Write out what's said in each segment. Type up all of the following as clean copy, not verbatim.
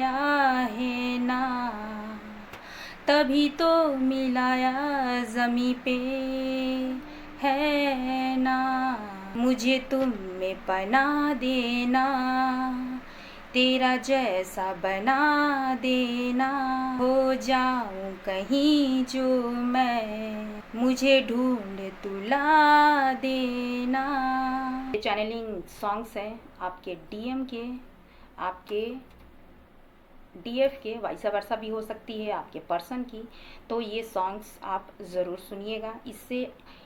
मिलाया है ना, तभी तो मिलाया ज़मीं पे है ना। मुझे तुम में बना देना, तेरा जैसा बना देना। हो जाऊं कहीं जो मैं, मुझे ढूंढ तुला देना। चैनलिंग सॉन्ग्स हैं आपके डीएम के, आपके डीएफ के, वाइस वर्सा भी हो सकती है आपके पर्सन की। तो ये सॉन्ग्स आप ज़रूर सुनिएगा।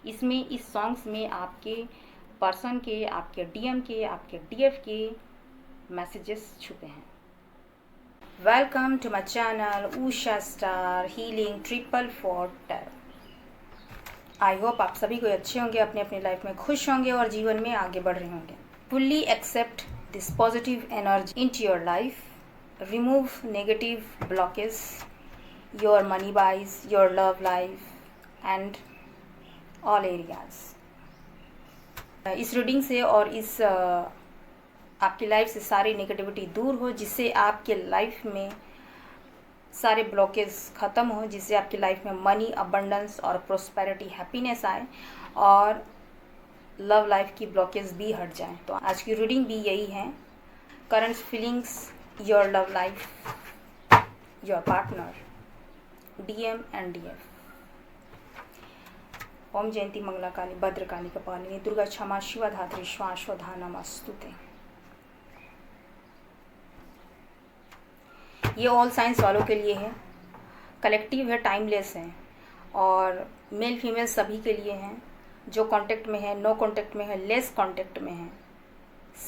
इसमें इस सॉन्ग्स में आपके पर्सन के, आपके डीएम के, आपके डीएफ के मैसेजेस छुपे हैं। Welcome to my channel Usha star healing 444 tarot. I hope आप सभी को अच्छे होंगे, अपने अपनी लाइफ में खुश होंगे और जीवन में आगे बढ़ रहे होंगे। Fully accept this positive energy into your life, remove negative blockages, your money wise, your love life and all areas। इस रीडिंग से और इस आपकी लाइफ से सारी नेगेटिविटी दूर हो, जिससे आपके लाइफ में सारे ब्लॉकेज ख़त्म हो, जिससे आपकी लाइफ में मनी, अबंडेंस और प्रोस्पेरिटी, हैप्पीनेस आए और लव लाइफ की ब्लॉकेज भी हट जाए। तो आज की रीडिंग भी यही है। Current feelings, your love life, your partner, DM and DF। ओम जयंती मंगला काली भद्रकाली कपालिनी दुर्गा क्षमा शिवा धात्री स्वाश्वधा नमस्तुते। ये ऑल साइंस वालों के लिए है, कलेक्टिव है, टाइमलेस है और मेल फीमेल सभी के लिए हैं। जो कांटेक्ट में है, नो कांटेक्ट में है, लेस कांटेक्ट में है,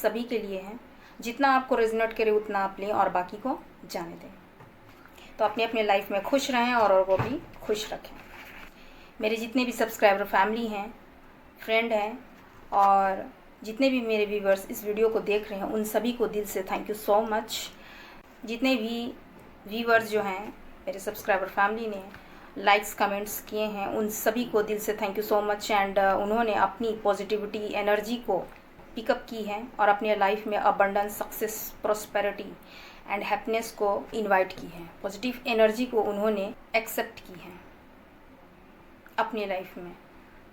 सभी के लिए है। जितना आपको रेजोनेट करे उतना आप लें और बाकी को जाने दें। तो अपने अपने लाइफ में खुश रहें और को भी खुश रखें। मेरे जितने भी सब्सक्राइबर फैमिली हैं, फ्रेंड हैं और जितने भी मेरे व्यूवर्स इस वीडियो को देख रहे हैं, उन सभी को दिल से थैंक यू सो मच। जितने भी व्यूवर्स जो हैं मेरे सब्सक्राइबर फैमिली ने लाइक्स कमेंट्स किए हैं, उन सभी को दिल से thank you so much. And उन्होंने अपनी पॉजिटिविटी एनर्जी को पिकअप की है और अपने लाइफ में abundance, success, prosperity and happiness को इनवाइट की है। पॉजिटिव एनर्जी को उन्होंने एक्सेप्ट की है अपनी लाइफ में।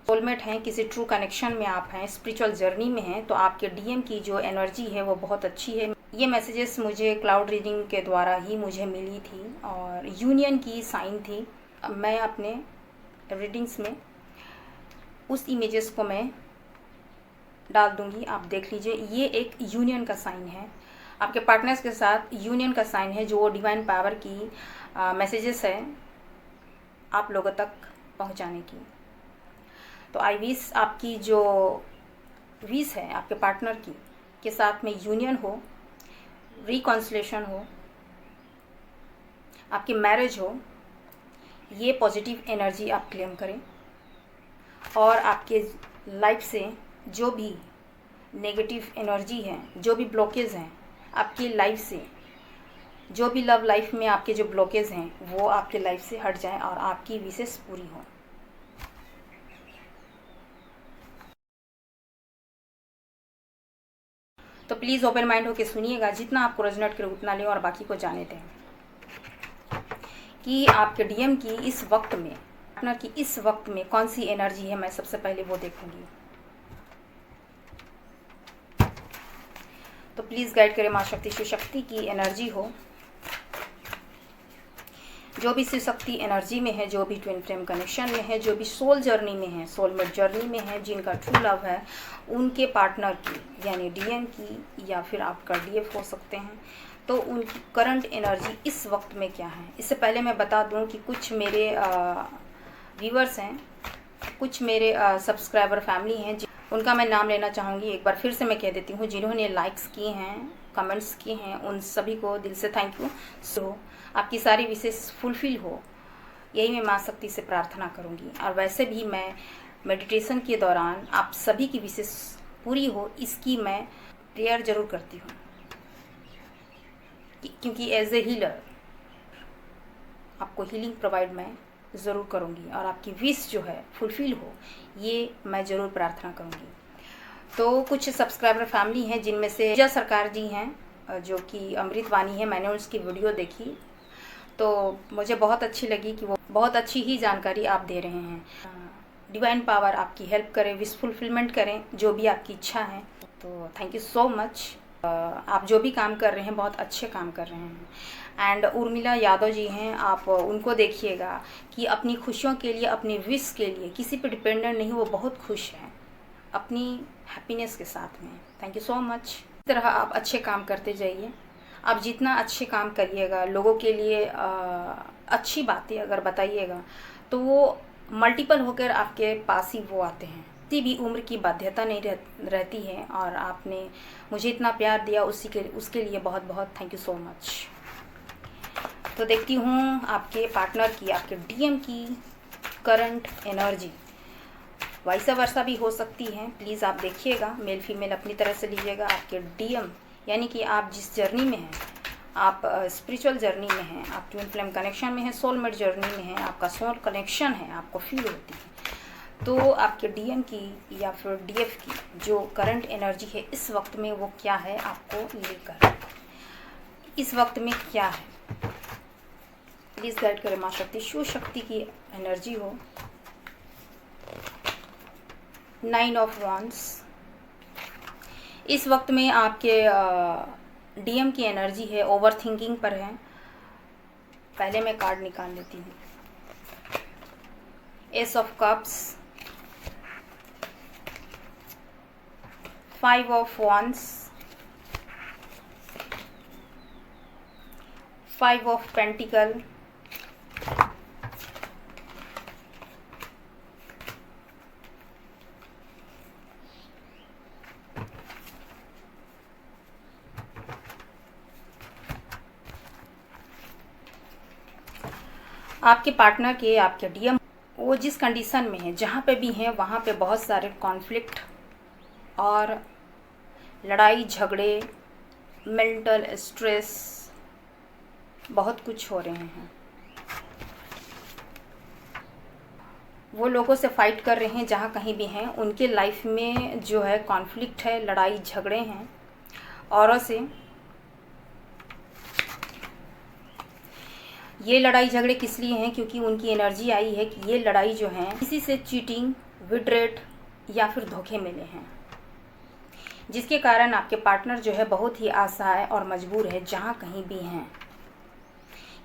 सोलमेट हैं, किसी ट्रू कनेक्शन में आप हैं, स्पिरिचुअल जर्नी में हैं, तो आपके डीएम की जो एनर्जी है वो बहुत अच्छी है। ये मैसेजेस मुझे क्लाउड रीडिंग के द्वारा ही मुझे मिली थी और यूनियन की साइन थी। मैं अपने रीडिंग्स में उस इमेजेस को मैं डाल दूंगी, आप देख लीजिए। ये एक यूनियन का साइन है, आपके पार्टनर्स के साथ यूनियन का साइन है, जो डिवाइन पावर की मैसेजेस है आप लोगों तक पहुंचाने की। तो आई विश आपकी जो विश है आपके पार्टनर की के साथ में यूनियन हो, रिकॉन्सिलेशन हो, आपकी मैरिज हो। ये पॉजिटिव एनर्जी आप क्लेम करें और आपके लाइफ से जो भी नेगेटिव एनर्जी है, जो भी ब्लॉकेज हैं आपकी लाइफ से, जो भी लव लाइफ में आपके जो ब्लॉकेज हैं वो आपके लाइफ से हट जाएं और आपकी विशेष पूरी हो। तो प्लीज़ ओपन माइंड होकर सुनिएगा, जितना आपको रेजोनेट करे उतना लें और बाकी को जाने दें। कि आपके डीएम की इस वक्त में, पार्टनर की इस वक्त में कौन सी एनर्जी है, मैं सबसे पहले वो देखूंगी। तो प्लीज़ गाइड करें माँ शक्ति, शिव शक्ति की एनर्जी हो। जो भी शिव शक्ति एनर्जी में है, जो भी ट्विन फ्लेम कनेक्शन में है, जो भी सोल जर्नी में है, सोलमेट जर्नी में है, जिनका ट्रू लव है, उनके पार्टनर की यानी डीएम की या फिर आपका डीएफ हो सकते हैं, तो उनकी करंट एनर्जी इस वक्त में क्या है। इससे पहले मैं बता दूं कि कुछ मेरे व्यूवर्स हैं, कुछ मेरे सब्सक्राइबर फैमिली हैं, उनका मैं नाम लेना चाहूँगी। एक बार फिर से मैं कह देती हूँ, जिन्होंने लाइक्स किए हैं, कमेंट्स किए हैं, उन सभी को दिल से थैंक यू। सो आपकी सारी विशेष फुलफिल हो, यही मैं माँ शक्ति से प्रार्थना करूँगी। और वैसे भी मैं मेडिटेशन के दौरान आप सभी की विशेष पूरी हो, इसकी मैं प्रेयर ज़रूर करती हूँ, क्योंकि एज ए हीलर आपको हीलिंग प्रोवाइड मैं ज़रूर करूँगी और आपकी विश जो है फुलफिल हो, ये मैं ज़रूर प्रार्थना करूँगी। तो कुछ सब्सक्राइबर फैमिली हैं, जिनमें से जय सरकार जी हैं, जो कि अमृत वाणी है, मैंने उसकी वीडियो देखी तो मुझे बहुत अच्छी लगी कि वो बहुत अच्छी ही जानकारी आप दे रहे हैं। डिवाइन पावर आपकी हेल्प करे, विश फुलफिलमेंट करें जो भी आपकी इच्छा है। तो थैंक यू सो मच। आप जो भी काम कर रहे हैं बहुत अच्छे काम कर रहे हैं। एंड उर्मिला यादव जी हैं, आप उनको देखिएगा कि अपनी खुशियों के लिए, अपनी विश के लिए किसी पे डिपेंडेंट नहीं, वो बहुत खुश हैं अपनी हैप्पीनेस के साथ में। Thank you so much. इस तरह आप अच्छे काम करते जाइए। आप जितना अच्छे काम करिएगा, लोगों के लिए अच्छी बातें अगर बताइएगा तो वो मल्टीपल होकर आपके पास ही वो आते हैं। किसी भी उम्र की बाध्यता नहीं रहती है। और आपने मुझे इतना प्यार दिया उसके लिए बहुत बहुत थैंक यू सो मच। तो देखती हूँ आपके पार्टनर की, आपके डीएम की करंट एनर्जी। वैसा वर्षा भी हो सकती है, प्लीज़ आप देखिएगा, मेल फीमेल अपनी तरह से लीजिएगा। आपके डीएम यानी कि आप जिस जर्नी में हैं, आप स्पिरिचुअल जर्नी में हैं, आप ट्विन फ्लेम कनेक्शन में हैं, सोलमेट जर्नी में हैं, आपका सोल कनेक्शन है, आपको फील होती है। तो आपके डीएम की या फिर डीएफ की जो करंट एनर्जी है इस वक्त में वो क्या है आपको लेकर, इस वक्त में क्या है, प्लीज़ गाइड करें माँ शक्ति। शिव शक्ति की एनर्जी हो। 9 ऑफ वांड्स। इस वक्त में आपके डीएम की एनर्जी है, ओवर थिंकिंग पर है। पहले मैं कार्ड निकाल लेती हूँ। S of cups, 5 of wands, 5 of pentacle, आपके पार्टनर के, आपके डीएम वो जिस कंडीशन में है, जहाँ पे भी हैं वहाँ पे बहुत सारे कॉन्फ्लिक्ट और लड़ाई झगड़े, मेंटल स्ट्रेस, बहुत कुछ हो रहे हैं। वो लोगों से फाइट कर रहे हैं जहाँ कहीं भी हैं। उनके लाइफ में जो है कॉन्फ्लिक्ट है, लड़ाई झगड़े हैं औरों से। ये लड़ाई झगड़े किस लिए हैं? क्योंकि उनकी एनर्जी आई है कि ये लड़ाई जो है किसी से चीटिंग, विड्रेट या फिर धोखे मिले हैं, जिसके कारण आपके पार्टनर जो है बहुत ही असहाय और मजबूर है जहाँ कहीं भी हैं।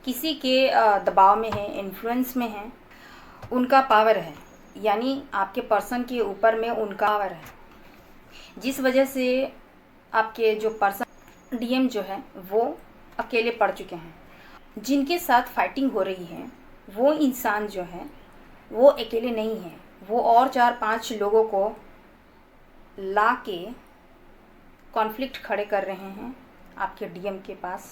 किसी के दबाव में है, इन्फ्लुएंस में है, उनका पावर है, यानी आपके पर्सन के ऊपर में उनका पावर है, जिस वजह से आपके जो पर्सन डीएम जो है वो अकेले पड़ चुके हैं। जिनके साथ फाइटिंग हो रही है वो इंसान जो है वो अकेले नहीं है, वो और 4-5 लोगों को ला के कॉन्फ्लिक्ट खड़े कर रहे हैं आपके डीएम के पास।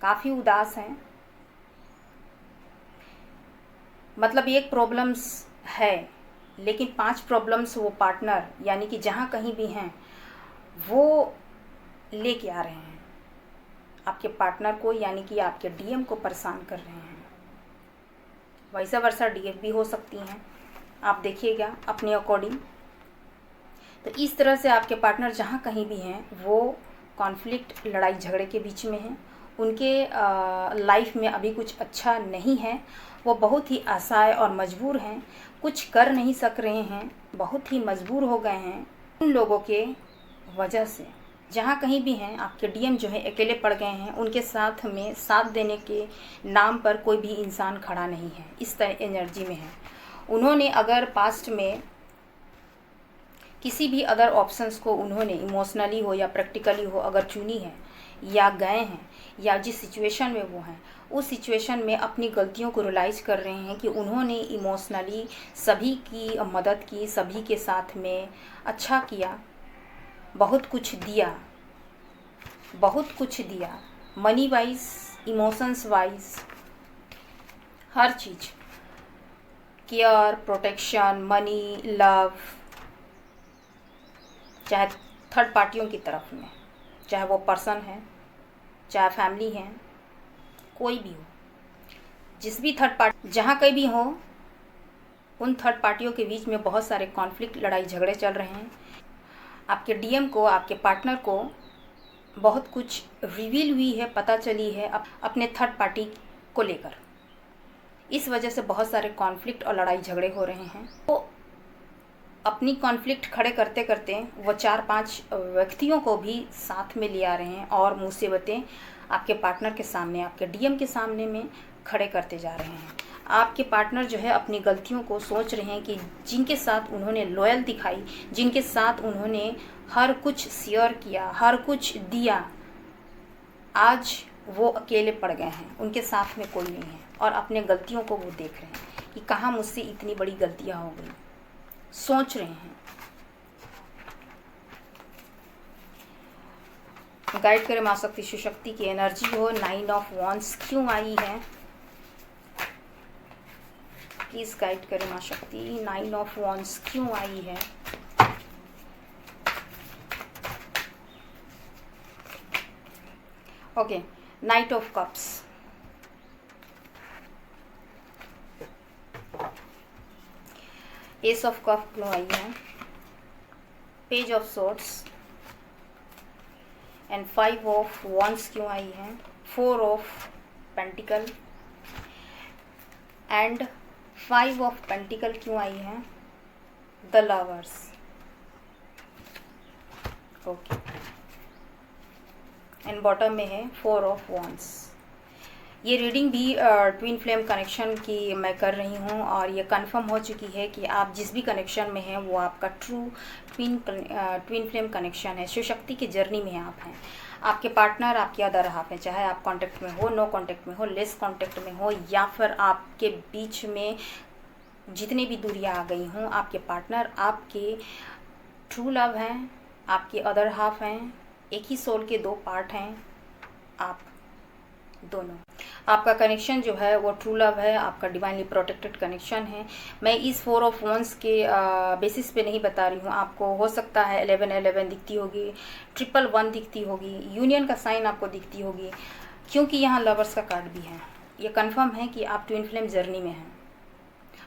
काफ़ी उदास हैं, मतलब एक प्रॉब्लम्स है लेकिन 5 प्रॉब्लम्स वो पार्टनर यानी कि जहाँ कहीं भी हैं वो लेके आ रहे हैं आपके पार्टनर को, यानी कि आपके डीएम को परेशान कर रहे हैं। वैसा वर्षा डीएफ भी हो सकती हैं, आप देखिएगा अपने अकॉर्डिंग। तो इस तरह से आपके पार्टनर जहाँ कहीं भी हैं वो कॉन्फ्लिक्ट, लड़ाई झगड़े के बीच में हैं। उनके लाइफ में अभी कुछ अच्छा नहीं है, वो बहुत ही असहाय और मजबूर हैं, कुछ कर नहीं सक रहे हैं, बहुत ही मजबूर हो गए हैं उन लोगों के वजह से। जहाँ कहीं भी हैं आपके डीएम जो है अकेले पड़ गए हैं, उनके साथ में साथ देने के नाम पर कोई भी इंसान खड़ा नहीं है, इस तरह एनर्जी में है। उन्होंने अगर पास्ट में किसी भी अदर ऑप्शंस को उन्होंने इमोशनली हो या प्रैक्टिकली हो अगर चुनी है या गए हैं या जिस सिचुएशन में वो हैं उस सिचुएशन में अपनी गलतियों को रियलाइज कर रहे हैं कि उन्होंने इमोशनली सभी की मदद की, सभी के साथ में अच्छा किया, बहुत कुछ दिया, बहुत कुछ दिया, मनी वाइज, इमोशंस वाइज, हर चीज़, केयर, प्रोटेक्शन, मनी, लव, चाहे थर्ड पार्टियों की तरफ में, चाहे वो पर्सन है, चाहे फैमिली है, कोई भी हो, जिस भी थर्ड पार्टी जहाँ कहीं भी हो, उन थर्ड पार्टियों के बीच में बहुत सारे कॉन्फ्लिक्ट, लड़ाई झगड़े चल रहे हैं। आपके डीएम को, आपके पार्टनर को बहुत कुछ रिवील हुई है, पता चली है अपने थर्ड पार्टी को लेकर। इस वजह से बहुत सारे कॉन्फ्लिक्ट और लड़ाई झगड़े हो रहे हैं। तो अपनी कॉन्फ्लिक्ट खड़े करते करते वो 4-5 व्यक्तियों को भी साथ में ले आ रहे हैं और मुसीबतें आपके पार्टनर के सामने, आपके डीएम के सामने में खड़े करते जा रहे हैं। आपके पार्टनर जो है अपनी गलतियों को सोच रहे हैं कि जिनके साथ उन्होंने लॉयल दिखाई, जिनके साथ उन्होंने हर कुछ शेयर किया, हर कुछ दिया, आज वो अकेले पड़ गए हैं, उनके साथ में कोई नहीं है और अपने गलतियों को वो देख रहे हैं कि कहाँ मुझसे इतनी बड़ी गलतियाँ हो गई, सोच रहे हैं। गाइड करे माँ शक्ति शिव शक्ति की एनर्जी हो। 9 ऑफ वॉन्ड्स क्यों आई है, प्लीज गाइड करे माँ शक्ति। 9 ऑफ वॉन्ड्स क्यों आई है। Okay, night of cups, S of cup क्यों आई है, page of swords and 5 of wands क्यों आई है, 4 of pentacle and 5 of pentacle क्यों आई है, the lovers. Okay, and bottom में है 4 ऑफ वॉन्ड्स। ये रीडिंग भी ट्विन फ्लेम कनेक्शन की मैं कर रही हूँ और ये कंफर्म हो चुकी है कि आप जिस भी कनेक्शन में हैं वो आपका ट्रू ट्विन फ्लेम कनेक्शन है, शिव शक्ति की जर्नी में आप हैं। आपके पार्टनर आपके अदर हाफ है, चाहे आप कांटेक्ट में हो, नो कांटेक्ट में हो, लेस कांटेक्ट में हो, या फिर आपके बीच में जितनी भी दूरियां आ गई हों, आपके पार्टनर आपके ट्रू लव हैं, आपके अदर हाफ हैं। एक ही सोल के 2 पार्ट हैं आप दोनों। आपका कनेक्शन जो है वो ट्रू लव है, आपका डिवाइनली प्रोटेक्टेड कनेक्शन है। मैं इस 4 ऑफ वॉन्ड्स के बेसिस पे नहीं बता रही हूँ। आपको हो सकता है 1111 दिखती होगी, 111 दिखती होगी, यूनियन का साइन आपको दिखती होगी, क्योंकि यहाँ लवर्स का कार्ड भी है। ये कंफर्म है कि आप ट्विन फ्लेम जर्नी में हैं,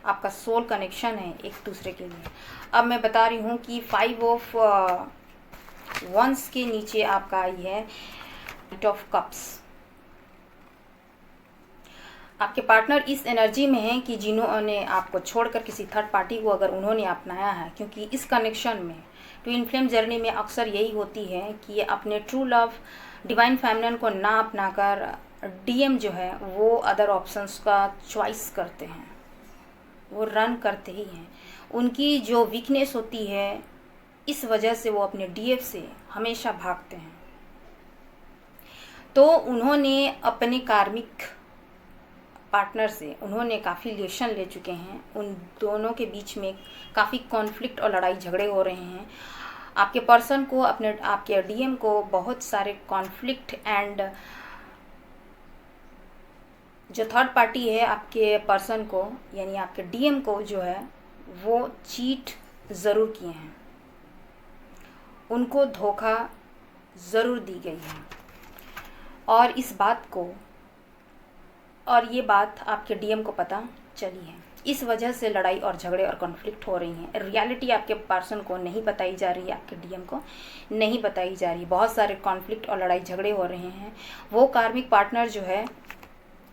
आपका सोल कनेक्शन है एक दूसरे के लिए। अब मैं बता रही हूँ कि 5 ऑफ वंस के नीचे आपका आई है नाइट ऑफ कप्स। आपके पार्टनर इस एनर्जी में हैं कि जिन्होंने आपको छोड़कर किसी थर्ड पार्टी को अगर उन्होंने अपनाया है, क्योंकि इस कनेक्शन में ट्विन फ्लेम जर्नी में अक्सर यही होती है कि अपने ट्रू लव डिवाइन फेमिनिन को ना अपनाकर डीएम जो है वो अदर ऑप्शंस का चॉइस करते हैं, वो रन करते ही हैं। उनकी जो वीकनेस होती है, इस वजह से वो अपने डीएफ से हमेशा भागते हैं। तो उन्होंने अपने कार्मिक पार्टनर से उन्होंने काफ़ी रिलेशन ले चुके हैं, उन दोनों के बीच में काफ़ी कॉन्फ्लिक्ट और लड़ाई झगड़े हो रहे हैं। आपके पर्सन को, आपके डीएम को बहुत सारे कॉन्फ्लिक्ट एंड जो थर्ड पार्टी है आपके पर्सन को, यानी आपके डीएम को जो है वो चीट ज़रूर किए हैं, उनको धोखा ज़रूर दी गई है। और इस बात को, और ये बात आपके डीएम को पता चली है, इस वजह से लड़ाई और झगड़े और कॉन्फ्लिक्ट हो रही हैं। रियलिटी आपके पर्सन को नहीं बताई जा रही है, आपके डीएम को नहीं बताई जा रही। बहुत सारे कॉन्फ्लिक्ट और लड़ाई झगड़े हो रहे हैं। वो कार्मिक पार्टनर जो है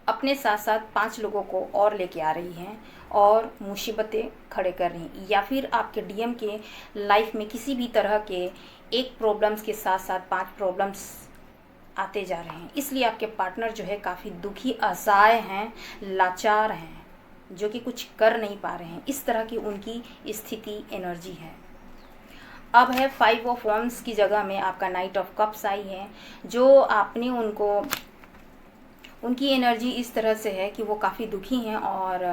अपने साथ साथ 5 लोगों को और लेके आ रही हैं और मुसीबतें खड़े कर रही हैं, या फिर आपके डीएम के लाइफ में किसी भी तरह के एक प्रॉब्लम्स के साथ साथ 5 प्रॉब्लम्स आते जा रहे हैं। इसलिए आपके पार्टनर जो है काफ़ी दुखी, असहाय हैं, लाचार हैं, जो कि कुछ कर नहीं पा रहे हैं। इस तरह की उनकी स्थिति, एनर्जी है। अब है 5 ऑफ वॉन्ड्स की जगह में आपका नाइट ऑफ कप्स आई है, जो आपने उनको, उनकी एनर्जी इस तरह से है कि वो काफ़ी दुखी हैं और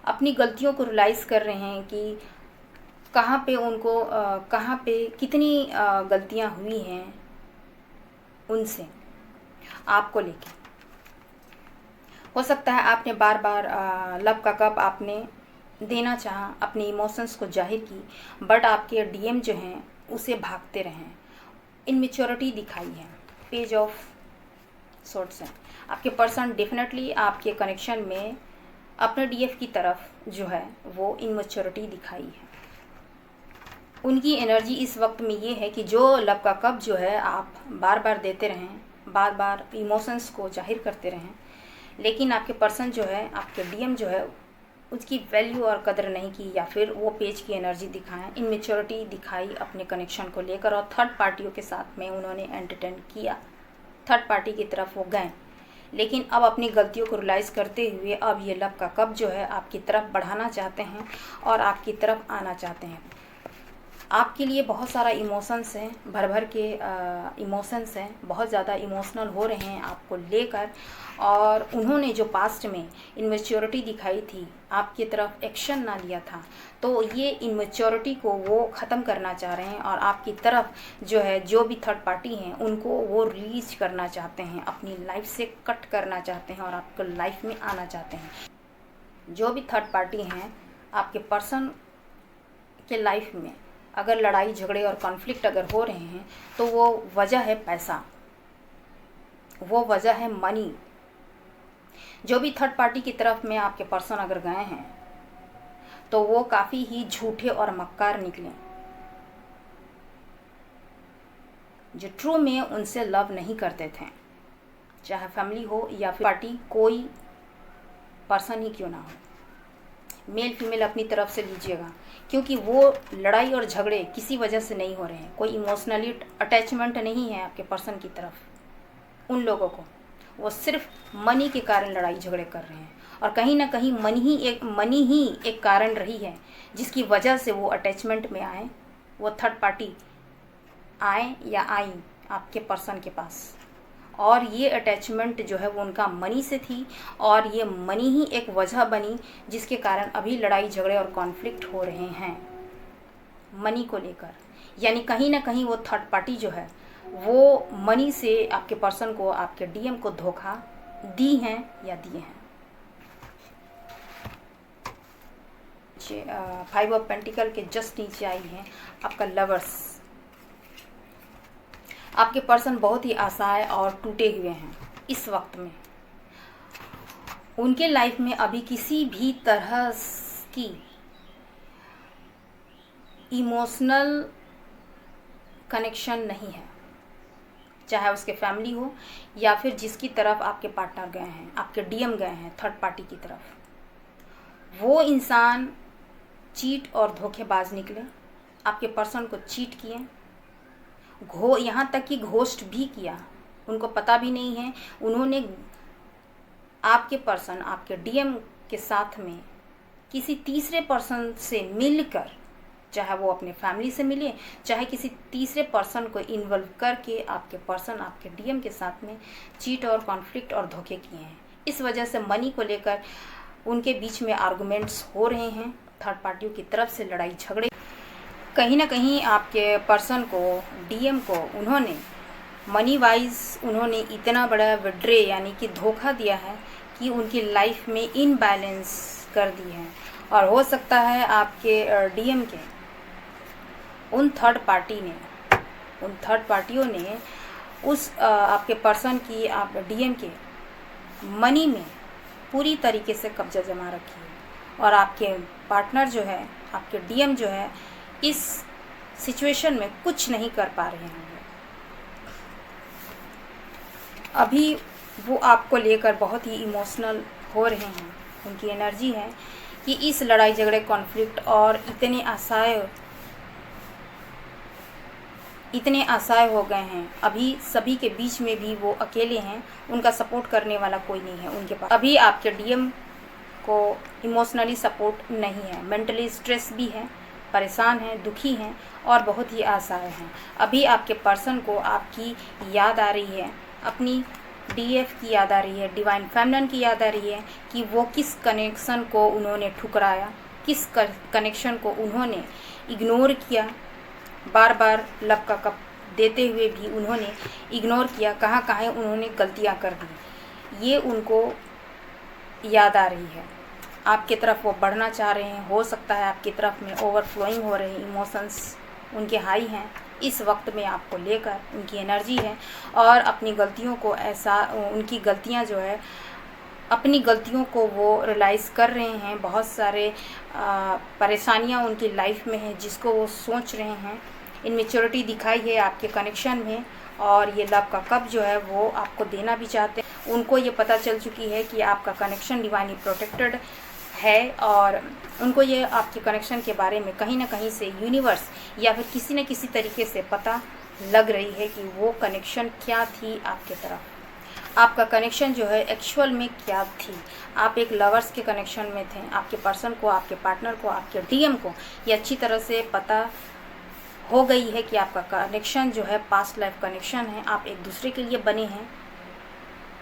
अपनी गलतियों को रियलाइज़ कर रहे हैं कि कहाँ पे उनको कहाँ पे कितनी गलतियाँ हुई हैं उनसे आपको लेके। हो सकता है आपने बार बार लव का कप आपने देना चाहा, अपने इमोशंस को जाहिर की, बट आपके डीएम जो हैं उसे भागते रहें, इनमेच्योरिटी दिखाई है। पेज ऑफ सोर्ड्स है। आपके पर्सन डेफिनेटली आपके कनेक्शन में अपने डीएफ की तरफ जो है वो इनमेच्योरिटी दिखाई है। उनकी एनर्जी इस वक्त में ये है कि जो लव का कप जो है आप बार बार देते रहें, बार बार इमोशंस को जाहिर करते रहें, लेकिन आपके पर्सन जो है, आपके डीएम जो है, उसकी वैल्यू और कदर नहीं की, या फिर वो पेज की एनर्जी दिखाएं, इनमेच्योरिटी दिखाई अपने कनेक्शन को लेकर, और थर्ड पार्टियों के साथ में उन्होंने एंटरटेन किया, थर्ड पार्टी की तरफ वो गए। लेकिन अब अपनी गलतियों को रियलाइज़ करते हुए अब ये लव का कप जो है आपकी तरफ बढ़ाना चाहते हैं और आपकी तरफ आना चाहते हैं। आपके लिए बहुत सारा इमोशंस हैं, भर भर के इमोशंस हैं, बहुत ज़्यादा इमोशनल हो रहे हैं आपको लेकर, और उन्होंने जो पास्ट में इनमेच्योरिटी दिखाई थी, आपकी तरफ एक्शन ना लिया था, तो ये इनमेच्योरिटी को वो ख़त्म करना चाह रहे हैं और आपकी तरफ जो है, जो भी थर्ड पार्टी हैं उनको वो रिलीज करना चाहते हैं, अपनी लाइफ से कट करना चाहते हैं और आपको लाइफ में आना चाहते हैं। जो भी थर्ड पार्टी हैं आपके पर्सन के लाइफ में अगर लड़ाई झगड़े और कॉन्फ्लिक्ट अगर हो रहे हैं तो वो वजह है पैसा, वो वजह है मनी। जो भी थर्ड पार्टी की तरफ में आपके पर्सन अगर गए हैं तो वो काफ़ी ही झूठे और मक्कार निकले, जो ट्रू में उनसे लव नहीं करते थे, चाहे फैमिली हो या फिर पार्टी, कोई पर्सन ही क्यों ना हो। मेल फीमेल अपनी तरफ से लीजिएगा, क्योंकि वो लड़ाई और झगड़े किसी वजह से नहीं हो रहे हैं, कोई इमोशनली अटैचमेंट नहीं है आपके पर्सन की तरफ उन लोगों को, वो सिर्फ मनी के कारण लड़ाई झगड़े कर रहे हैं, और कहीं ना कहीं मनी ही एक कारण रही है जिसकी वजह से वो अटैचमेंट में आए, वो थर्ड पार्टी आए या आई आपके पर्सन के पास, और ये अटैचमेंट जो है वो उनका मनी से थी, और ये मनी ही एक वजह बनी जिसके कारण अभी लड़ाई झगड़े और कॉन्फ्लिक्ट हो रहे हैं मनी को लेकर। यानी कहीं ना कहीं वो थर्ड पार्टी जो है वो मनी से आपके पर्सन को, आपके डीएम को धोखा दी हैं या दिए हैं। 5 ऑफ पेंटिकल के जस्ट नीचे आई है आपका लवर्स। आपके पर्सन बहुत ही असहाय और टूटे हुए हैं इस वक्त में। उनके लाइफ में अभी किसी भी तरह की इमोशनल कनेक्शन नहीं है, चाहे उसके फैमिली हो या फिर जिसकी तरफ आपके पार्टनर गए हैं, आपके डीएम गए हैं थर्ड पार्टी की तरफ। वो इंसान चीट और धोखेबाज निकले, आपके पर्सन को चीट किए, यहाँ तक कि घोस्ट भी किया, उनको पता भी नहीं है। उन्होंने आपके पर्सन, आपके डीएम के साथ में किसी तीसरे पर्सन से मिलकर, चाहे वो अपने फैमिली से मिले, चाहे किसी तीसरे पर्सन को इन्वॉल्व करके आपके पर्सन आपके डीएम के साथ में चीट और कॉन्फ्लिक्ट और धोखे किए हैं। इस वजह से मनी को लेकर उनके बीच में आर्गुमेंट्स हो रहे हैं, थर्ड पार्टियों की तरफ से लड़ाई झगड़े। कहीं ना कहीं आपके पर्सन को, डीएम को, उन्होंने मनी वाइज उन्होंने इतना बड़ा विड्रे यानी कि धोखा दिया है कि उनकी लाइफ में इनबैलेंस कर दी है। और हो सकता है आपके डीएम के उन थर्ड पार्टियों ने उस आपके पर्सन की, आप डीएम के मनी में पूरी तरीके से कब्जा जमा रखी है, और आपके पार्टनर जो है, आपके डीएम जो है, इस सिचुएशन में कुछ नहीं कर पा रहे हैं। अभी वो आपको लेकर बहुत ही इमोशनल हो रहे हैं। उनकी एनर्जी है कि इस लड़ाई झगड़े कॉन्फ्लिक्ट और इतने असहाय हो गए हैं, अभी सभी के बीच में भी वो अकेले हैं, उनका सपोर्ट करने वाला कोई नहीं है उनके पास। अभी आपके डीएम को इमोशनली सपोर्ट नहीं है, मेंटली स्ट्रेस भी है, परेशान हैं, दुखी हैं और बहुत ही असहाय हैं। अभी आपके पर्सन को आपकी याद आ रही है, अपनी डीएफ की याद आ रही है, डिवाइन फेमिनिन की याद आ रही है कि वो किस कनेक्शन को उन्होंने ठुकराया, किस कनेक्शन को उन्होंने इग्नोर किया, बार बार लव का कप देते हुए भी उन्होंने इग्नोर किया, कहाँ कहाँ उन्होंने गलतियाँ कर दी, ये उनको याद आ रही है। आपकी तरफ वो बढ़ना चाह रहे हैं, हो सकता है आपकी तरफ में ओवरफ्लोइंग हो रहे हैं, इमोशंस उनके हाई हैं इस वक्त में आपको लेकर, उनकी एनर्जी है, और अपनी गलतियों को ऐसा, उनकी गलतियां जो है अपनी गलतियों को वो रियलाइज़ कर रहे हैं। बहुत सारे परेशानियां उनकी लाइफ में हैं जिसको वो सोच रहे हैं। इनमेच्योरिटी दिखाई है आपके कनेक्शन में, और ये लव का कप जो है वो आपको देना भी चाहते हैं। उनको ये पता चल चुकी है कि आपका कनेक्शन डिवाइनली प्रोटेक्टेड है, और उनको ये आपके कनेक्शन के बारे में कहीं ना कहीं से यूनिवर्स या फिर किसी न किसी तरीके से पता लग रही है कि वो कनेक्शन क्या थी आपके तरफ। आपका कनेक्शन जो है एक्चुअल में क्या थी। आप एक लवर्स के कनेक्शन में थे। आपके पर्सन को, आपके पार्टनर को, आपके डीएम को ये अच्छी तरह से पता हो गई है कि आपका कनेक्शन जो है पास्ट लाइफ कनेक्शन है। आप एक दूसरे के लिए बने हैं,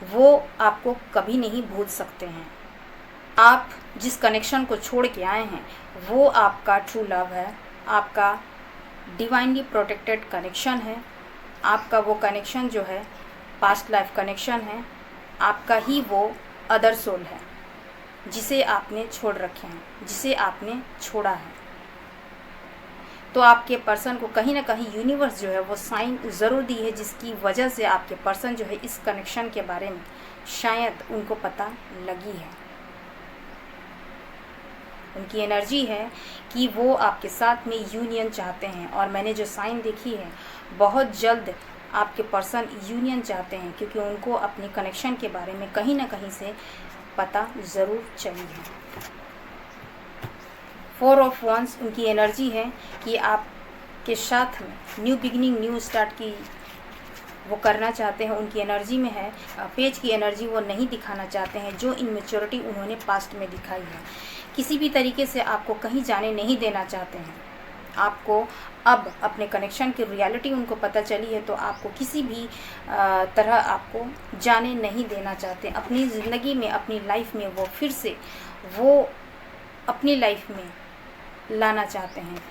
वो आपको कभी नहीं भूल सकते हैं। आप जिस कनेक्शन को छोड़ के आए हैं वो आपका ट्रू लव है, आपका डिवाइनली प्रोटेक्टेड कनेक्शन है। आपका वो कनेक्शन जो है पास्ट लाइफ कनेक्शन है, आपका ही वो अदर सोल है जिसे आपने छोड़ रखे हैं, जिसे आपने छोड़ा है। तो आपके पर्सन को कहीं ना कहीं यूनिवर्स जो है वो साइन ज़रूर दी है, जिसकी वजह से आपके पर्सन जो है इस कनेक्शन के बारे में शायद उनको पता लगी है। उनकी एनर्जी है कि वो आपके साथ में यूनियन चाहते हैं, और मैंने जो साइन देखी है बहुत जल्द आपके पर्सन यूनियन चाहते हैं, क्योंकि उनको अपने कनेक्शन के बारे में कहीं ना कहीं से पता ज़रूर चली है। 4 ऑफ वंस उनकी एनर्जी है कि आपके साथ में न्यू बिगिनिंग, न्यू स्टार्ट की वो करना चाहते हैं। उनकी एनर्जी में है पेज की एनर्जी, वो नहीं दिखाना चाहते हैं जो इनमेच्योरिटी उन्होंने पास्ट में दिखाई है। किसी भी तरीके से आपको कहीं जाने नहीं देना चाहते हैं। आपको अब अपने कनेक्शन की रियलिटी उनको पता चली है, तो आपको किसी भी तरह आपको जाने नहीं देना चाहते। अपनी ज़िंदगी में, अपनी लाइफ में वो फिर से वो अपनी लाइफ में लाना चाहते हैं,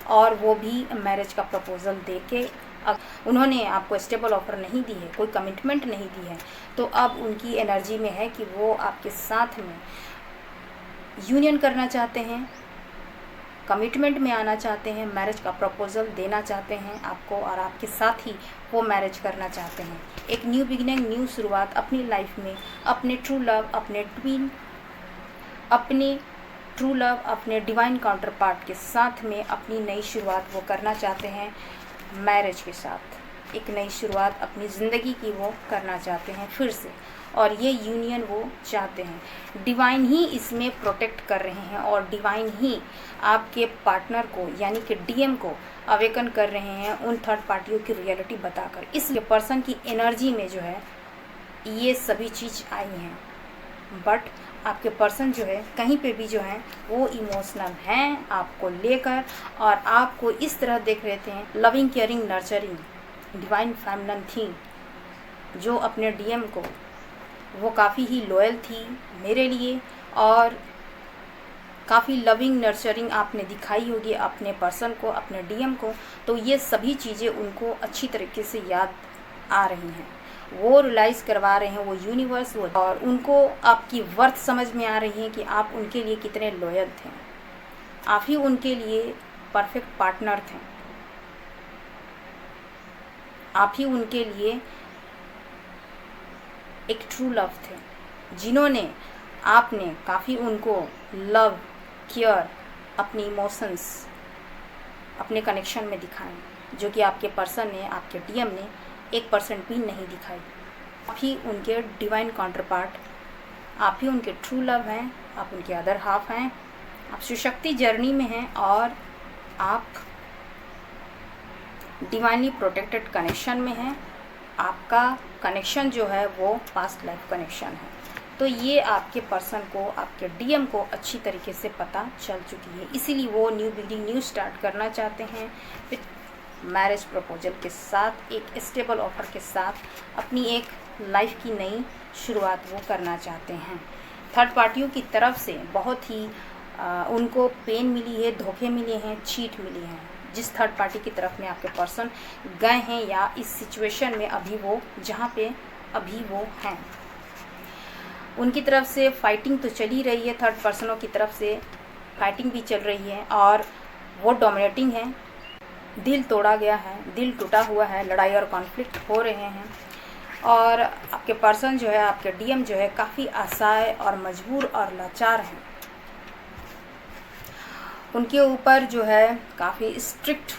और वो भी मैरिज का प्रपोज़ल दे के। अब उन्होंने आपको स्टेबल ऑफर नहीं दी है, कोई कमिटमेंट नहीं दी है, तो अब उनकी एनर्जी में है कि वो आपके साथ में यूनियन करना चाहते हैं, कमिटमेंट में आना चाहते हैं, मैरिज का प्रपोज़ल देना चाहते हैं आपको, और आपके साथ ही वो मैरिज करना चाहते हैं। एक न्यू बिगिनिंग, न्यू शुरुआत अपनी लाइफ में, अपने ट्रू लव, अपने डिवाइन काउंटर पार्ट के साथ में अपनी नई शुरुआत वो करना चाहते हैं। मैरिज के साथ एक नई शुरुआत अपनी ज़िंदगी की वो करना चाहते हैं फिर से, और ये यूनियन वो चाहते हैं। डिवाइन ही इसमें प्रोटेक्ट कर रहे हैं, और डिवाइन ही आपके पार्टनर को यानी कि डीएम को अवेकन कर रहे हैं उन थर्ड पार्टियों की रियलिटी बताकर। इसलिए पर्सन की एनर्जी में जो है ये सभी चीज़ आई हैं, बट आपके पर्सन जो है कहीं पे भी जो है वो इमोशनल हैं आपको लेकर, और आपको इस तरह देख रहे थे loving, caring, nurturing, divine feminine थी, जो अपने डीएम को वो काफ़ी ही लॉयल थी मेरे लिए, और काफ़ी लविंग, नर्चरिंग आपने दिखाई होगी अपने पर्सन को, अपने डीएम को। तो ये सभी चीज़ें उनको अच्छी तरीके से याद आ रही हैं, वो रियलाइज़ करवा रहे हैं वो यूनिवर्स, और उनको आपकी वर्थ समझ में आ रही है कि आप उनके लिए कितने लॉयल थे। आप ही उनके लिए परफेक्ट पार्टनर थे, आप ही उनके लिए एक ट्रू लव थे, जिन्होंने आपने काफ़ी उनको लव, केयर, अपनी इमोशंस अपने कनेक्शन में दिखाए, जो कि आपके पर्सन ने, आपके डीएम ने 1% भी नहीं दिखाई। आप ही उनके डिवाइन काउंटर पार्ट, आप ही उनके ट्रू लव हैं, आप उनके अदर हाफ हैं, आप सुशक्ति जर्नी में हैं, और आप डिवाइनली प्रोटेक्टेड कनेक्शन में हैं। आपका कनेक्शन जो है वो पास्ट लाइफ कनेक्शन है। तो ये आपके पर्सन को, आपके डीएम को अच्छी तरीके से पता चल चुकी है, इसीलिए वो न्यू बिगिनिंग, न्यू स्टार्ट करना चाहते हैं विथ मैरिज प्रपोजल के साथ, एक स्टेबल ऑफर के साथ अपनी एक लाइफ की नई शुरुआत वो करना चाहते हैं। थर्ड पार्टियों की तरफ से बहुत ही उनको पेन मिली है, धोखे मिले हैं, चीट मिली हैं। जिस थर्ड पार्टी की तरफ में आपके पर्सन गए हैं, या इस सिचुएशन में अभी वो जहाँ पे अभी वो हैं, उनकी तरफ से फाइटिंग तो चल ही रही है, थर्ड पर्सनों की तरफ से फाइटिंग भी चल रही है, और वो डोमिनेटिंग है। दिल तोड़ा गया है, दिल टूटा हुआ है, लड़ाई और कॉन्फ्लिक्ट हो रहे हैं। और आपके पर्सन जो है, आपके डीएम जो है, काफ़ी असहाय और मजबूर और लाचार हैं। उनके ऊपर जो है काफ़ी स्ट्रिक्ट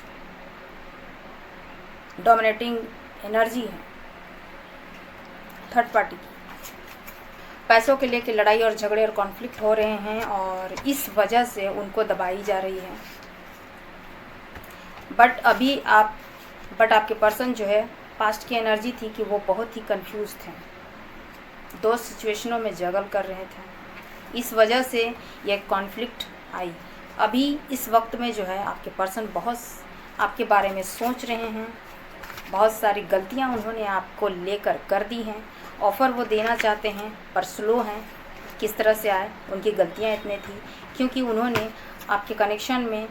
डोमिनेटिंग एनर्जी है थर्ड पार्टी की। पैसों के लेके लड़ाई और झगड़े और कॉन्फ्लिक्ट हो रहे हैं और इस वजह से उनको दबाई जा रही है। बट आपके पर्सन जो है, पास्ट की एनर्जी थी कि वो बहुत ही कंफ्यूज थे, दो सिचुएशनों में जगल कर रहे थे, इस वजह से ये कॉन्फ्लिक्ट आई। अभी इस वक्त में जो है आपके पर्सन बहुत आपके बारे में सोच रहे हैं, बहुत सारी गलतियां उन्होंने आपको लेकर कर दी हैं, ऑफ़र वो देना चाहते हैं पर स्लो हैं। किस तरह से आए, उनकी गलतियां इतने थी क्योंकि उन्होंने आपके कनेक्शन में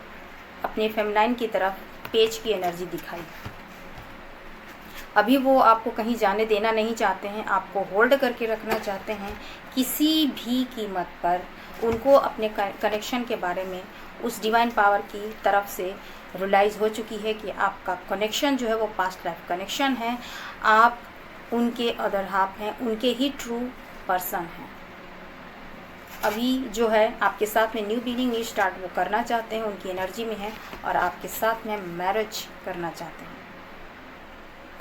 अपने फेमिनाइन की तरफ पेज की एनर्जी दिखाई। अभी वो आपको कहीं जाने देना नहीं चाहते हैं, आपको होल्ड करके रखना चाहते हैं किसी भी कीमत पर। उनको अपने कनेक्शन के बारे में उस डिवाइन पावर की तरफ से रियलाइज़ हो चुकी है कि आपका कनेक्शन जो है वो पास्ट लाइफ कनेक्शन है, आप उनके अदर हाफ हैं, उनके ही ट्रू पर्सन हैं। अभी जो है आपके साथ में न्यू बिगिनिंग न्यू स्टार्ट वो करना चाहते हैं, उनकी एनर्जी में है और आपके साथ में मैरिज करना चाहते हैं।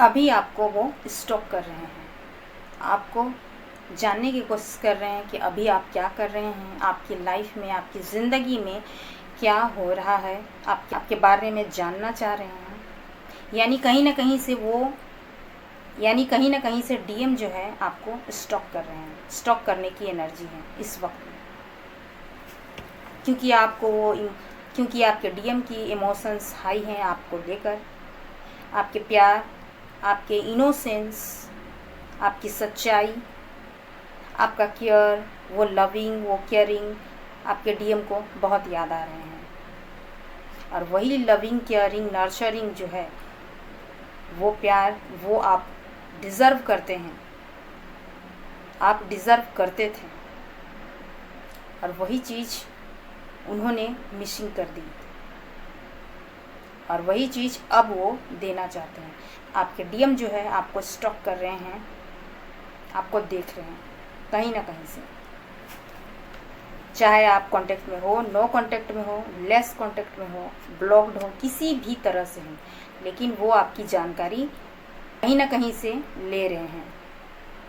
अभी आपको वो स्टॉप कर रहे हैं, आपको जानने की कोशिश कर रहे हैं कि अभी आप क्या कर रहे हैं, आपकी लाइफ में, आपकी ज़िंदगी में क्या हो रहा है, आपके बारे में जानना चाह रहे हैं। यानी कहीं ना कहीं से डीएम जो है आपको स्टॉक कर रहे हैं, स्टॉक करने की एनर्जी है इस वक्त में, क्योंकि आपके डीएम की इमोशंस हाई हैं आपको लेकर। आपके प्यार, आपके इनोसेंस, आपकी सच्चाई, आपका केयर, वो लविंग, वो केयरिंग आपके डीएम को बहुत याद आ रहे हैं। और वही लविंग, केयरिंग, नर्चरिंग जो है, वो प्यार, वो आप डिज़र्व करते हैं, आप डिज़र्व करते थे और वही चीज़ उन्होंने मिसिंग कर दी और वही चीज़ अब वो देना चाहते हैं। आपके डीएम जो है आपको स्टॉक कर रहे हैं, आपको देख रहे हैं कहीं ना कहीं से, चाहे आप कांटेक्ट में हो, नो कांटेक्ट में हो, लेस कांटेक्ट में हो, ब्लॉक्ड हो, किसी भी तरह से हो, लेकिन वो आपकी जानकारी कहीं ना कहीं से ले रहे हैं,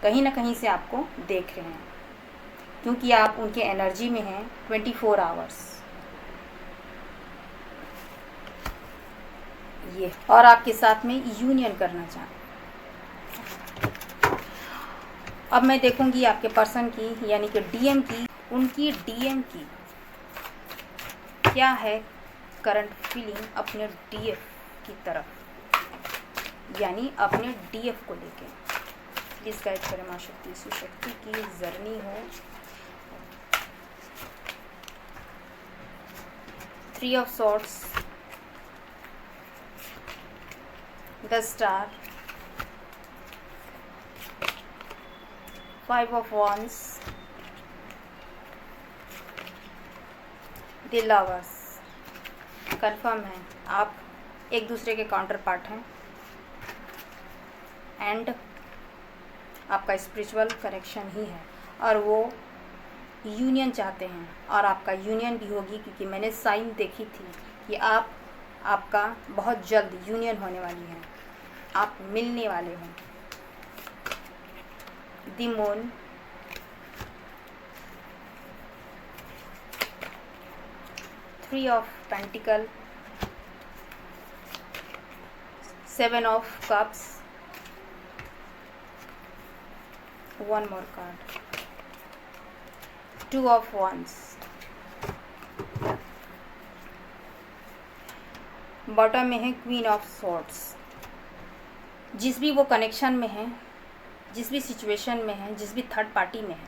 कहीं ना कहीं से आपको देख रहे हैं, क्योंकि आप उनके एनर्जी में हैं 24 आवर्स ये, और आपके साथ में यूनियन करना चाहते हैं। अब मैं देखूंगी आपके पर्सन की, यानी कि डीएम की, उनकी डीएम की क्या है करंट फीलिंग अपने डीएफ की तरफ, यानी अपने डीएफ को लेके। प्लीज़ गाइड करें माँ शक्ति, सुशक्ति की जर्नी हो। 3 of swords, the star, 5 of wands, the lovers. Confirm है आप एक दूसरे के काउंटर पार्ट हैं एंड आपका स्पिरिचुअल कनेक्शन ही है और वो यूनियन चाहते हैं और आपका यूनियन भी होगी, क्योंकि मैंने साइन देखी थी कि आपका बहुत जल्द यूनियन होने वाली है, आप मिलने वाले हैं। The moon, three of pentacle, 7 of cups, 1 more card, 2 of wands, bottom में है क्वीन ऑफ सॉर्ड्स। जिस भी वो कनेक्शन में है, जिस भी सिचुएशन में है, जिस भी थर्ड पार्टी में है,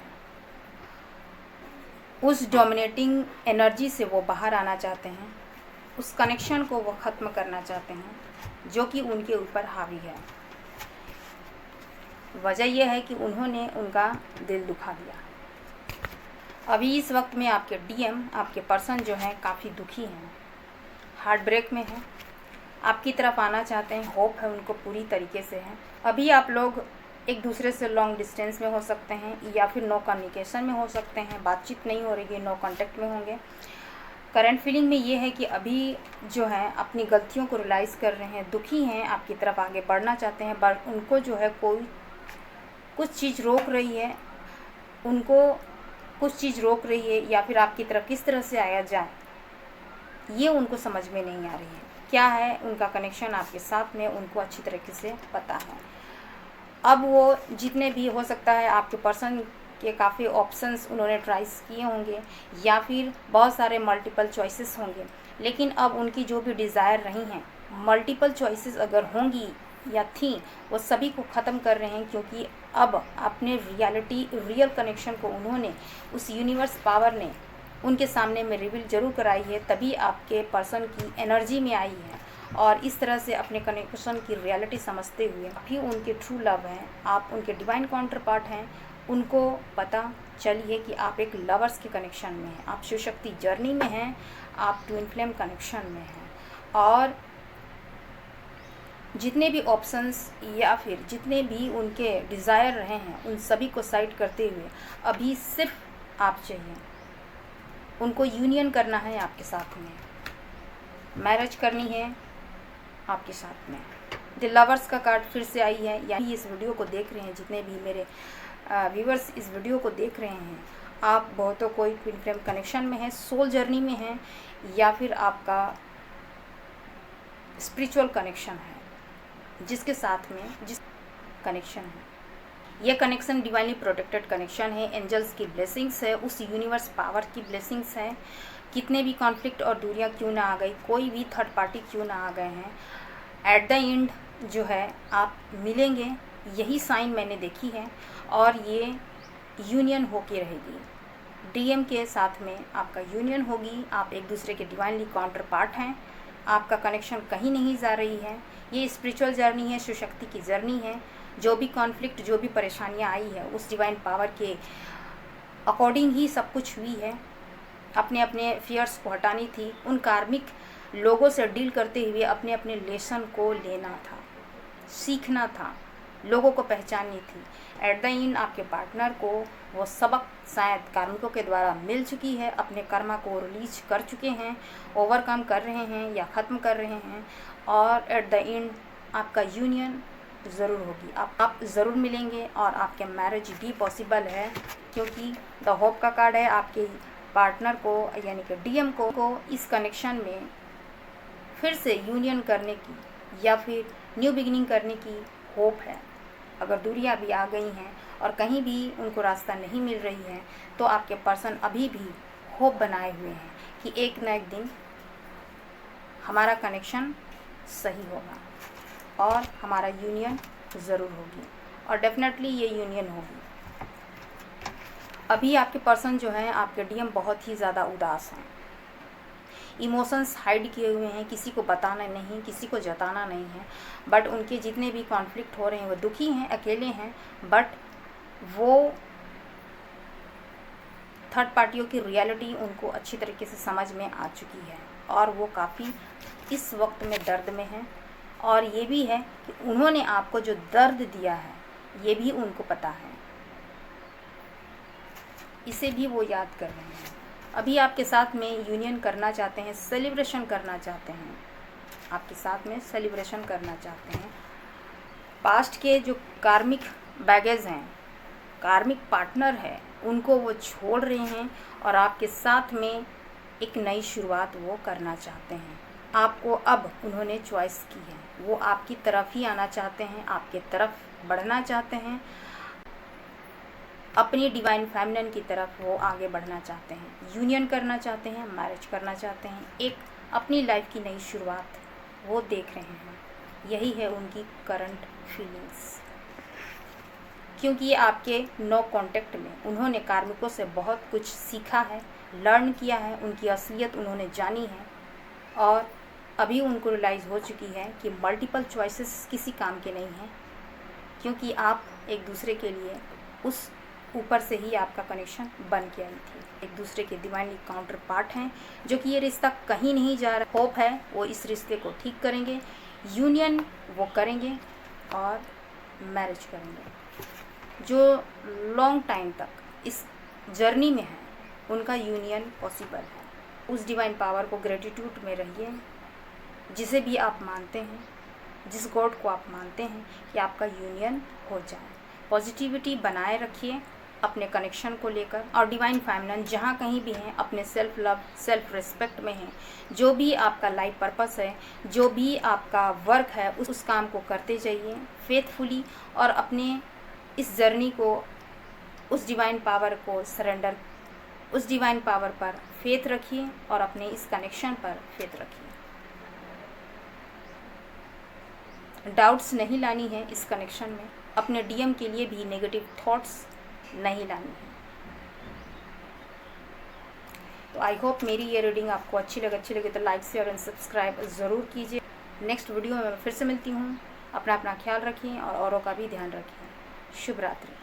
उस डोमिनेटिंग एनर्जी से वो बाहर आना चाहते हैं, उस कनेक्शन को वो ख़त्म करना चाहते हैं जो कि उनके ऊपर हावी है। वजह यह है कि उन्होंने उनका दिल दुखा दिया। अभी इस वक्त में आपके डीएम, आपके पर्सन जो हैं काफ़ी दुखी हैं, हार्ट ब्रेक में हैं, आपकी तरफ आना चाहते हैं, होप है उनको पूरी तरीके से है। अभी आप लोग एक दूसरे से लॉन्ग डिस्टेंस में हो सकते हैं या फिर नो कम्युनिकेशन में हो सकते हैं, बातचीत नहीं हो रही है, नो कांटेक्ट में होंगे। करंट फीलिंग में ये है कि अभी जो है अपनी गलतियों को रियलाइज़ कर रहे हैं, दुखी हैं, आपकी तरफ आगे बढ़ना चाहते हैं, बट उनको जो है कोई कुछ चीज़ रोक रही है, उनको कुछ चीज़ रोक रही है, या फिर आपकी तरफ किस तरह से आया जाए ये उनको समझ में नहीं आ रही है। क्या है उनका कनेक्शन आपके साथ में, उनको अच्छी तरीके से पता है। अब वो जितने भी हो सकता है आपके पर्सन के काफ़ी ऑप्शंस उन्होंने ट्राइज किए होंगे या फिर बहुत सारे मल्टीपल चॉइसेस होंगे, लेकिन अब उनकी जो भी डिज़ायर रही हैं, मल्टीपल चॉइसेस अगर होंगी या थी, वो सभी को ख़त्म कर रहे हैं, क्योंकि अब अपने रियल कनेक्शन को उन्होंने उस यूनिवर्स पावर ने उनके सामने में रिवील जरूर कराई है, तभी आपके पर्सन की एनर्जी में आई है। और इस तरह से अपने कनेक्शन की रियलिटी समझते हुए भी उनके ट्रू लव हैं, आप उनके डिवाइन काउंटर पार्ट हैं, उनको पता चलिए कि आप एक लवर्स के कनेक्शन में हैं, आप शिव शक्ति जर्नी में हैं, आप ट्विन फ्लेम कनेक्शन में हैं। और जितने भी ऑप्शंस या फिर जितने भी उनके डिज़ायर रहे हैं, उन सभी को साइड करते हुए अभी सिर्फ आप चाहिए, उनको यूनियन करना है आपके साथ में, मैरिज करनी है आपके साथ में। द लवर्स का कार्ड फिर से आई है, यानी इस वीडियो को देख रहे हैं जितने भी मेरे व्यूवर्स इस वीडियो को देख रहे हैं, आप बहुतों कोई ट्विन फ्लेम कनेक्शन में है, सोल जर्नी में है, या फिर आपका स्पिरिचुअल कनेक्शन है जिसके साथ में जिस कनेक्शन है, यह कनेक्शन डिवाइनली प्रोटेक्टेड कनेक्शन है, एंजल्स की ब्लेसिंग्स है, उस यूनिवर्स पावर की ब्लेसिंग्स है। कितने भी कॉन्फ्लिक्ट और दूरियां क्यों ना आ गई, कोई भी थर्ड पार्टी क्यों ना आ गए हैं, एट द एंड जो है आप मिलेंगे, यही साइन मैंने देखी है। और ये यूनियन होके रहेगी, डीएम के साथ में आपका यूनियन होगी, आप एक दूसरे के डिवाइनली काउंटर पार्ट हैं, आपका कनेक्शन कहीं नहीं जा रही है, ये स्पिरिचुअल जर्नी है, शिव शक्ति की जर्नी है। जो भी कॉन्फ्लिक्ट, जो भी परेशानियां आई है, उस डिवाइन पावर के अकॉर्डिंग ही सब कुछ हुई है। अपने अपने फियर्स को हटानी थी, उन कार्मिक लोगों से डील करते हुए अपने अपने लेसन को लेना था, सीखना था, लोगों को पहचाननी थी। एट द एंड आपके पार्टनर को वो सबक शायद कार्मिकों के द्वारा मिल चुकी है, अपने कर्मा को रिलीज कर चुके हैं, ओवरकम कर रहे हैं या ख़त्म कर रहे हैं, और एट द एंड आपका यूनियन ज़रूर होगी, आप ज़रूर मिलेंगे और आपके मैरिज भी पॉसिबल है, क्योंकि द होप का कार्ड है। आपके पार्टनर को यानी कि डीएम को इस कनेक्शन में फिर से यूनियन करने की या फिर न्यू बिगिनिंग करने की होप है। अगर दूरियां भी आ गई हैं और कहीं भी उनको रास्ता नहीं मिल रही है, तो आपके पर्सन अभी भी होप बनाए हुए हैं कि एक न एक दिन हमारा कनेक्शन सही होगा और हमारा यूनियन ज़रूर होगी, और डेफिनेटली ये यूनियन होगी। अभी आपके पर्सन जो हैं, आपके डीएम बहुत ही ज़्यादा उदास हैं, इमोशंस हाइड किए हुए हैं, किसी को बताना नहीं, किसी को जताना नहीं है, बट उनके जितने भी कॉन्फ्लिक्ट हो रहे हैं वो दुखी हैं, अकेले हैं, बट वो थर्ड पार्टियों की रियलिटी उनको अच्छी तरीके से समझ में आ चुकी है और वो काफ़ी इस वक्त में दर्द में हैं। और ये भी है कि उन्होंने आपको जो दर्द दिया है ये भी उनको पता है, इसे भी वो याद कर रहे हैं। अभी आपके साथ में यूनियन करना चाहते हैं, सेलिब्रेशन करना चाहते हैं, आपके साथ में सेलिब्रेशन करना चाहते हैं। पास्ट के जो कार्मिक बैगेज हैं, कार्मिक पार्टनर है, उनको वो छोड़ रहे हैं और आपके साथ में एक नई शुरुआत वो करना चाहते हैं। आपको अब उन्होंने चॉइस की है, वो आपकी तरफ ही आना चाहते हैं, आपके तरफ बढ़ना चाहते हैं, अपनी डिवाइन फेमिनिन की तरफ वो आगे बढ़ना चाहते हैं, यूनियन करना चाहते हैं, मैरिज करना चाहते हैं, एक अपनी लाइफ की नई शुरुआत वो देख रहे हैं। यही है उनकी करंट फीलिंग्स, क्योंकि ये आपके नो कांटेक्ट में उन्होंने कार्मिकों से बहुत कुछ सीखा है, लर्न किया है, उनकी असलियत उन्होंने जानी है, और अभी उनको रियलाइज़ हो चुकी है कि मल्टीपल चॉइसेस किसी काम के नहीं हैं, क्योंकि आप एक दूसरे के लिए उस ऊपर से ही आपका कनेक्शन बन के आई थी। एक दूसरे के डिवाइनली काउंटर पार्ट हैं, जो कि ये रिश्ता कहीं नहीं जा रहा। होप है वो इस रिश्ते को ठीक करेंगे, यूनियन वो करेंगे और मैरिज करेंगे। जो लॉन्ग टाइम तक इस जर्नी में है उनका यूनियन पॉसिबल है। उस डिवाइन पावर को ग्रेटिट्यूड में रहिए, जिसे भी आप मानते हैं, जिस गॉड को आप मानते हैं, कि आपका यूनियन हो जाए। पॉजिटिविटी बनाए रखिए अपने कनेक्शन को लेकर, और डिवाइन फेमिनिन जहाँ कहीं भी हैं अपने सेल्फ लव, सेल्फ रिस्पेक्ट में हैं। जो भी आपका लाइफ पर्पस है, जो भी आपका वर्क है, उस काम को करते जाइए फेथफुली, और अपने इस जर्नी को, उस डिवाइन पावर को सरेंडर, उस डिवाइन पावर पर फेथ रखिए और अपने इस कनेक्शन पर फेथ रखिए। डाउट्स नहीं लानी है इस कनेक्शन में, अपने डीएम के लिए भी नेगेटिव थॉट्स नहीं लानी है। तो आई होप मेरी ये रीडिंग आपको अच्छी लगे तो लाइक शेयर एंड सब्सक्राइब ज़रूर कीजिए। नेक्स्ट वीडियो में मैं फिर से मिलती हूँ। अपना ख्याल रखिए और औरों का भी ध्यान रखिए। शुभ रात्रि।